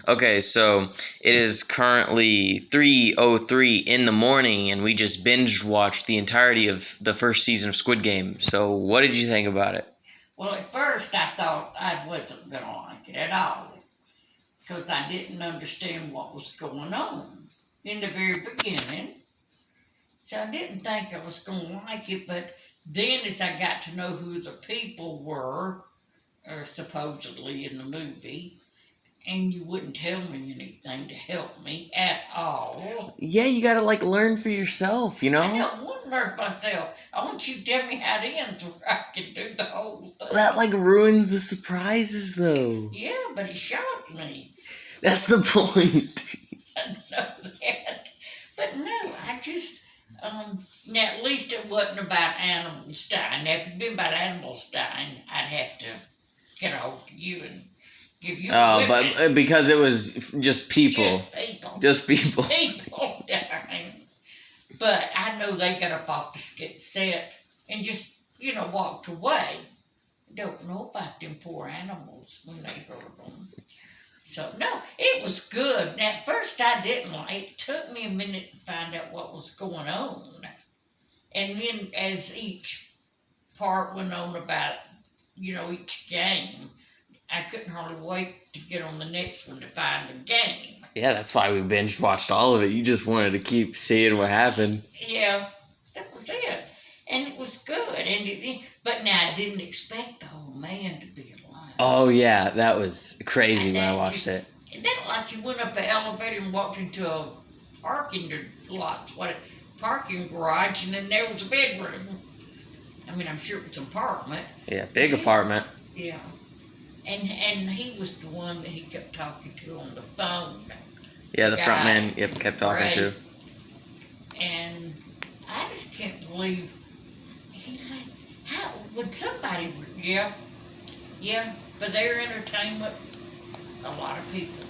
Okay, so it is currently 3:03 in the morning, and we just binge watched the entirety of the first season of Squid Game. So, what did you think about it? Well, at first I thought I wasn't going to like it at all because I didn't understand what was going on in the very beginning. So I didn't think I was going to like it, but then as I got to know who the people were, or supposedly in the movie, and you wouldn't tell me anything to help me at all. Yeah, you gotta learn for yourself, you I know? don't want to hurt myself. I want you to tell me how it ends where I can do the whole thing. That ruins the surprises, though. Yeah, but it shocked me. That's the point. I know that. But no, I just, now at least it wasn't about animals dying. Now, if it'd been about animals dying, I'd have to get a hold of you and give you a Oh, whipping. but because it was just people. Just people. Just people. People dying. But I know they got up off the set and just, walked away. Don't know about them poor animals when they heard them. So, no, it was good. At first, I didn't like it. It took me a minute to find out what was going on. And then, as each part went on about, each game, I couldn't hardly wait to get on the next one to find the game. Yeah, that's why we binge watched all of it. You just wanted to keep seeing what happened. Yeah, that was it. And it was good. But now I didn't expect the whole man to be alive. Oh, yeah, that was crazy when I watched it. That like you went up the elevator and walked into a parking lot, parking garage, and then there was a bedroom. I mean, I'm sure it was an apartment. Yeah, big apartment. Yeah. And he was the one that he kept talking to on the phone. Yeah, the front man, kept talking to. And I just can't believe how would somebody, for their entertainment, a lot of people,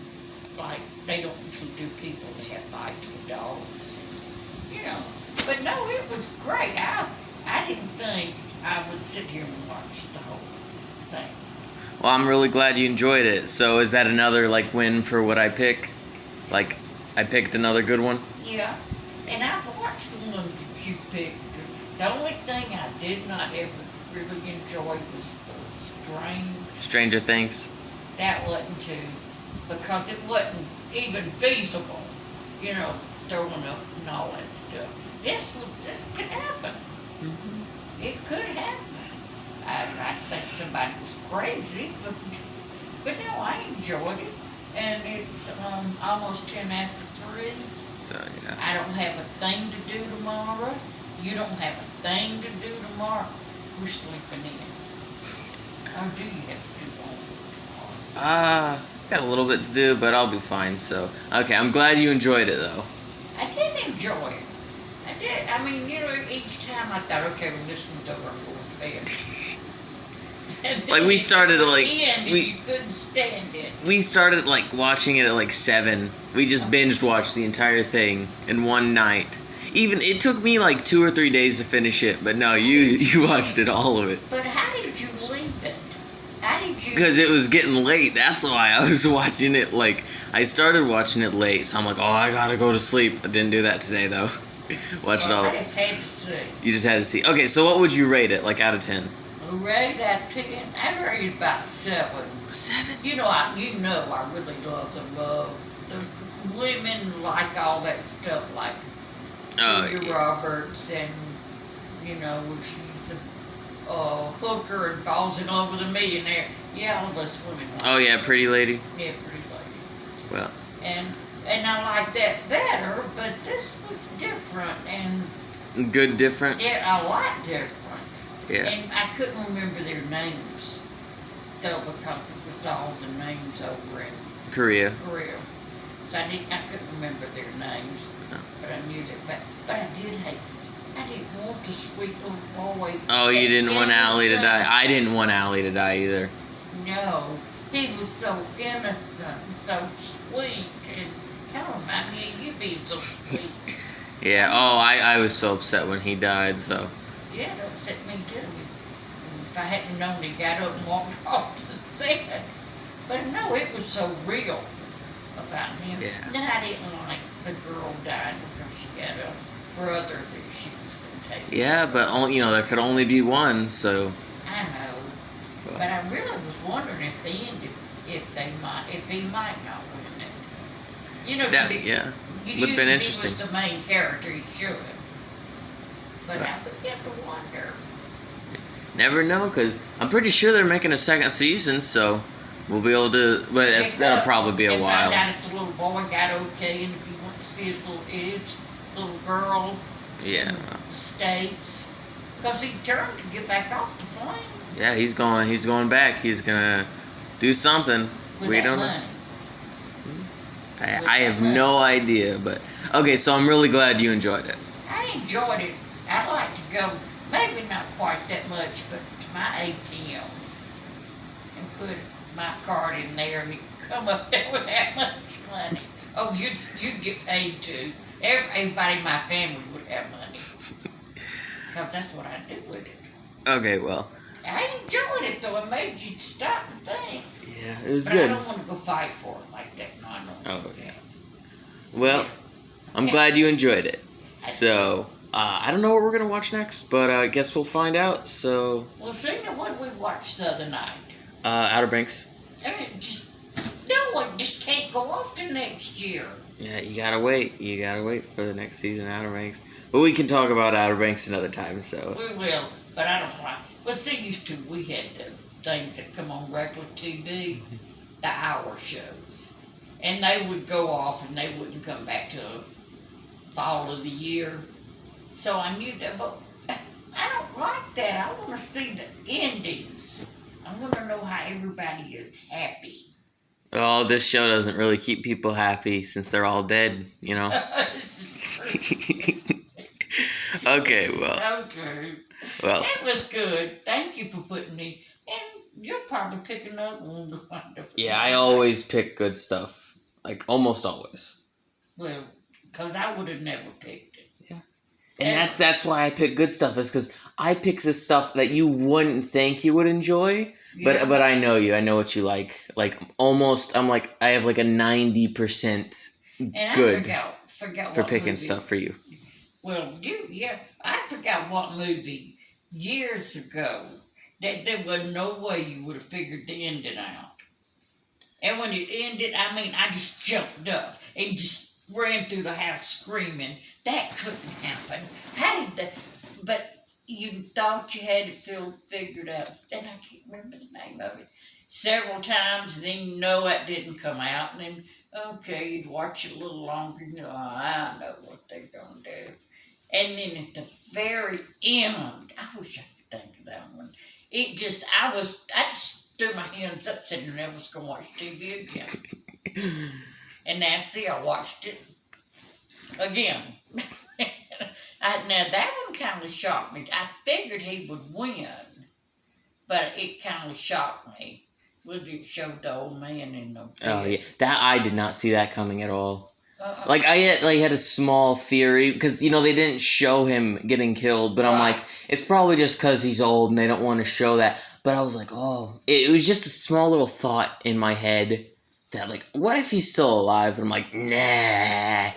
they don't usually do people that have fights with dogs, But no, it was great. I didn't think I would sit here and watch the whole thing. Well, I'm really glad you enjoyed it. So is that another win for what I pick? I picked another good one? Yeah, and I've watched the ones that you picked. The only thing I did not ever really enjoy was the Stranger Things? That wasn't too, because it wasn't even feasible, throwing up and all that stuff. This could happen. Mm-hmm. It could happen. I think somebody was crazy, but no, I enjoyed it. And it's almost 10 after 3. So, yeah. I don't have a thing to do tomorrow. You don't have a thing to do tomorrow. We're sleeping in. Or do you have to do one? Got a little bit to do, but I'll be fine, so. Okay, I'm glad you enjoyed it, though. I did enjoy it. I did. I mean, each time I thought, okay, when this one's over, I'm going to bed. We started you couldn't stand it. We started watching it at 7. We just binged watched the entire thing in one night. Even it took me 2 or 3 days to finish it, but no, you watched it, all of it. But how did you leave it? How did you? Because it was getting late. That's why I was watching it. I started watching it late, so I'm like, oh, I gotta go to sleep. I didn't do that today though. Watch it all. I just had to see. You just had to see. Okay, so what would you rate it? Out of 10? Rate out of 10. I rate about 7. 7? I really love the women like all that stuff, like Julia Roberts, and where she's a hooker and falls in love with a millionaire. Yeah, all those women. Oh yeah, Pretty Lady. Yeah, Pretty Lady. Well. And I like that better, but this was different and. Good different. Yeah, a lot different. Yeah. And I couldn't remember their names, though, because it was all the names over in Korea. So I couldn't remember their names, but I knew their fact. But I didn't want the sweet little boy. Oh, you didn't want Allie to die? I didn't want Allie to die either. No, he was so innocent and so sweet, and kind of reminded me of you being so sweet. Yeah, I was so upset when he died, so. Yeah, it upset me too. If I hadn't known he got up and walked off the set. But no, it was so real. about him. Yeah. Then I didn't like the girl died because she had a brother that she was going to take. Yeah, but there could only be one, so. I know, but I really was wondering if they ended, if he might not win it. You know, Yeah, you would have been knew interesting. he was the main character. He should. But Right. I began to wonder. Never know, because I'm pretty sure they're making a second season, so we'll be able to. But that'll probably be a and while. Find out if the little boy got okay, and if he went to see his little girl. Yeah. In the States, because he turned to get back off the plane. Yeah, he's going. He's going back. He's gonna do something. With We that don't money. know. I have no idea, but okay. So I'm really glad you enjoyed it. I enjoyed it. I'd like to go, maybe not quite that much, but to my ATM and put my card in there and come up there with that much money. Oh, you'd get paid too. Everybody in my family would have money. Because that's what I do with it. Okay, well. I enjoyed it though. It made you stop and think. Yeah, it was But good. I don't want to go fight for it like that. No, I don't. Oh, yeah. Well, I'm glad you enjoyed it. So, I don't know what we're gonna watch next, but I guess we'll find out. So. Well, see, now what we watched the other night. Outer Banks. I mean, it just can't go off to next year. Yeah, you gotta wait. You gotta wait for the next season of Outer Banks. But we can talk about Outer Banks another time. So. We will, but I don't like. Well, see, used to we had the things that come on regular TV, the hour shows, and they would go off and they wouldn't come back till fall of the year. So I knew that, but I don't like that. I want to see the endings. I want to know how everybody is happy. Oh, this show doesn't really keep people happy since they're all dead, you know? Okay, well. So true. Well. That was good. Thank you for putting me. And you'll probably pick another one. Yeah, I always pick good stuff. Like, almost always. Well, because I would have never picked it. Yeah. And that's why I pick good stuff, is because I pick the stuff that you wouldn't think you would enjoy. Yeah. But I know you. I know what you like. Like, almost, I have like a 90% And good I forgot for what picking movie. stuff for you. Well, I forgot what movie years ago that there was no way you would have figured the ending out. And when it ended, I just jumped up and just ran through the house screaming. That couldn't happen. How did that? But you thought you had it figured out. And I can't remember the name of it. Several times, and then you know it didn't come out. And then, okay, you'd watch it a little longer. You know, I know what they're going to do. And then at the very end, I wish I could think of that one. It just, I just threw my hands up, said, I never was going to watch TV again. And now, see, I watched it again. Now, that one kind of shocked me. I figured he would win, but it kind of shocked me. It showed the old man in the bed. Oh, yeah. I did not see that coming at all. Like, I had a small theory, because, they didn't show him getting killed, but I'm like, it's probably just because he's old and they don't want to show that. But I was like, oh, it was just a small little thought in my head that, like, what if he's still alive? And I'm like, nah,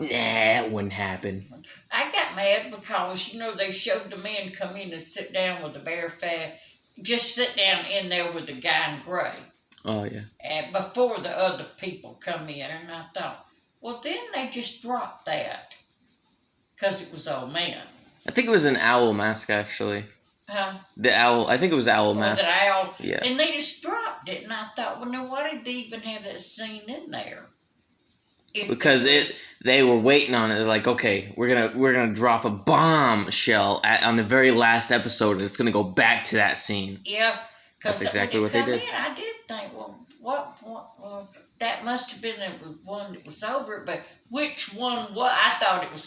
it wouldn't happen. I got mad because, they showed the man come in and sit down with the bare fat, just sit down in there with the guy in gray. Oh, yeah. And before the other people come in, and I thought, well, then they just dropped that because it was old man. I think it was an owl mask, actually. Huh? The owl, I think it was owl mask. The owl. Yeah. And they just dropped it, and I thought, well, now why did they even have that scene in there? Because they were waiting on it. They're like, okay, we're gonna drop a bombshell on the very last episode, and it's gonna go back to that scene. Yeah. That's exactly what they did. I did think, well, what that must have been the one that was over, but which one was? I thought it was